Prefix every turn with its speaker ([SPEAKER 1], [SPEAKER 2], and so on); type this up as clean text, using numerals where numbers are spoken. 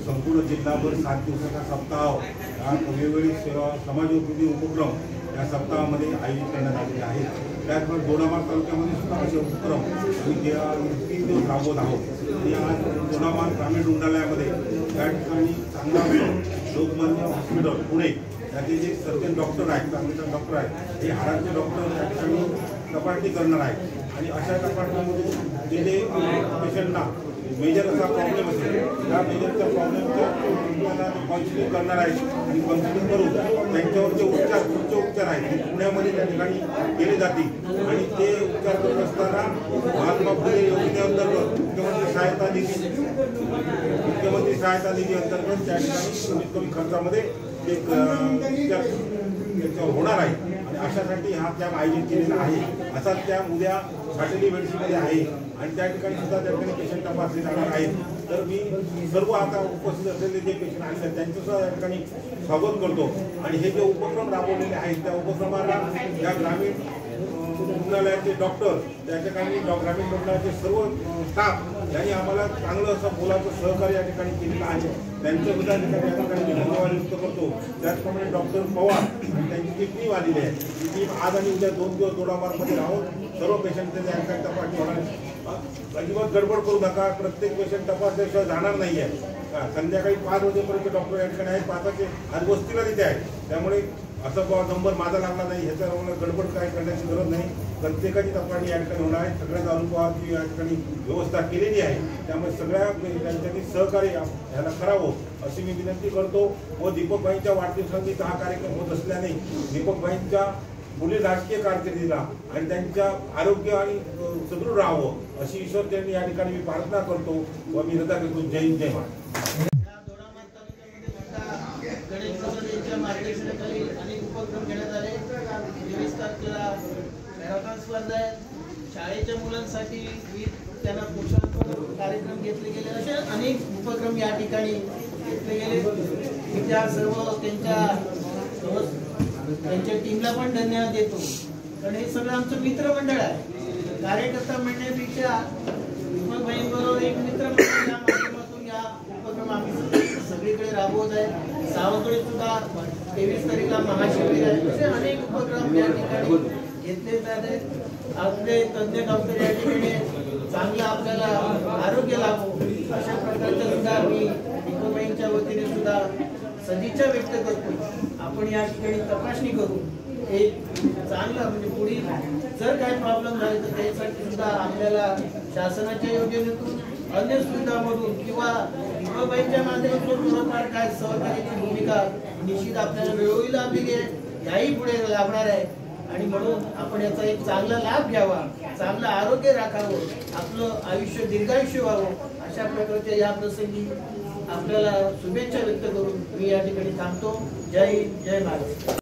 [SPEAKER 1] संपूर्ण जिल्हाभर 7 दिवसाचा सप्ताह हा वेगवेगळी सेवा समाजोपयोगी उपक्रम या सप्ताहामध्ये आयोजित करण्यात आलेले आहेत। त्याचबरोबर दोडामार्ग तालुक्यामध्ये सुद्धा असे उपक्रम आम्ही 3 दिवस राबवत आहोत। आणि आज दोडामार्ग ग्रामीण रुग्णालयामध्ये त्या ठिकाणी चांगला लोकमान्य हॉस्पिटल पुणे याचे जे सर्जन डॉक्टर आहेत, चांगले डॉक्टर आहेत, हे हाडांचे डॉक्टर त्या ठिकाणी तपासणी करणार आहेत। आणि अशा तपासणीमध्ये जे जे पेशंटना मेजर असा प्रॉब्लेम असेल त्या मेजरच्या प्रॉब्लेमच्या काउन्सिलिंग करणार आहेत आणि काउन्सिलिंग करून त्यांच्यावर जे उपचार आहेत ते पुण्यामध्ये त्या ठिकाणी केले जातील। आणि ते उपचार करत असताना महात्मा फुले योजनेअंतर्गत मुख्यमंत्री सहायता निधी अंतर्गत त्या ठिकाणी कमीत कमी खर्चामध्ये ते उपचार होणार आहे। आणि अशासाठी हा कॅम्प आयोजित केलेला आहे। असाच कॅम्प उद्या फाटली मेडिसिनमध्ये आहे आणि त्या ठिकाणी सुद्धा त्या ठिकाणी पेशंट तपासले जाणार आहेत। तर मी सर्व आता उपस्थित असलेले जे पेशंट आहेत त्यांचं सुद्धा त्या ठिकाणी स्वागत करतो। आणि हे जे उपक्रम राबवलेले आहेत त्या उपक्रमाला या ग्रामीण रुग्णालयाचे डॉक्टर, त्या ठिकाणी ग्रामीण रुग्णालयाचे सर्व स्टाफ यांनी आम्हाला चांगलं असं मोलाचं सहकार्य या ठिकाणी केलेलं आहे। त्यांचं सुद्धा या ठिकाणी धन्यवाद व्यक्त करतो। त्याचप्रमाणे डॉक्टर पवार त्यांची जी टीम आलेली आहे ती टीम आज आणि उद्या 2 दिवस दोडामार्गमध्ये राहून सर्व पेशंटचे त्या ठिकाणी तपासणी होणार। अजिबात गडबड करू नका, प्रत्येक पेशंट तपासल्याशिवाय जाणार नाही आहे। संध्याकाळी 5 वाजेपर्यंत डॉक्टर या ठिकाणी आहेत, 5चे आज वस्तीला तिथे आहे। त्यामुळे असं नंबर माझा लागला नाही ह्याच्यावर गडबड काय करण्याची गरज नाही। प्रत्येकाची तपासणी या ठिकाणी होणार आहे। सगळ्या तालुक्यावरची या ठिकाणी व्यवस्था केलेली आहे। त्यामुळे सगळ्या त्यांच्यानी सहकार्य ह्याला करावं अशी मी विनंती करतो। व दीपकभाईंच्या वाढदिवसानिमित्त हा कार्यक्रम होत असल्याने दीपकभाईंच्या पुढील राजकीय कारकिर्दीला आणि त्यांच्या आरोग्य आणि सदृढ राहावं अशी ईश्वरचरणी या ठिकाणी मी प्रार्थना करतो व मी हृदय करतो। जय हिंद, जय महाराष्ट्र।
[SPEAKER 2] मार्गदर्शनाखाली अनेक उपक्रम घेण्यात आले। 23 तारखेला मॅरेथॉन स्पर्धा आहे, शाळेच्या मुलांसाठी त्यांना प्रोत्साहन कार्यक्रम घेतले गेले, असे अनेक उपक्रम या ठिकाणी घेतले गेले। मी त्या सर्व त्यांच्या टीमला पण धन्यवाद देतो, कारण हे सगळं आमचं मित्रमंडळ आहे। कार्यकर्ता म्हणण्यापेक्षा दीपकभाईंबरोबर एक मित्रमंडळाच्या माध्यमातून या उपक्रम आम्ही सगळीकडे राबवत आहे। सावंतवाडीत सुद्धा 23 तारखेला महाशिबिर आहे। असे अनेक उपक्रम या ठिकाणी घेतले जात आहेत। आपले तज्ञ डॉक्टर या ठिकाणी चांगलं आपल्याला आरोग्य लाभो अशा प्रकारच्या सुद्धा मी दीपकभाईंच्या वतीने सुद्धा सदिच्छा व्यक्त करतो। आपण या ठिकाणी तपासणी करू, एक चांगला म्हणजे पुढील जर काही प्रॉब्लेम झाले तर त्यासाठी सुद्धा आपल्याला शासनाच्या योजनेतून अन्य सुविधामधून किंवा दीपकभाईंच्या माध्यमातून थोडंफार काय सहकार्याची भूमिका निश्चित आपल्याला वेळोवेळी लाभलेली आहे, याही पुढे लाभणार आहे। आणि म्हणून आपण याचा एक चांगला लाभ घ्यावा, चांगलं आरोग्य राखावं, आपलं आयुष्य दीर्घायुष्य व्हावं अशा प्रकारच्या या प्रसंगी आपल्याला शुभेच्छा व्यक्त करून मी या ठिकाणी थांबतो। जय हिंद, जय महाराष्ट्र।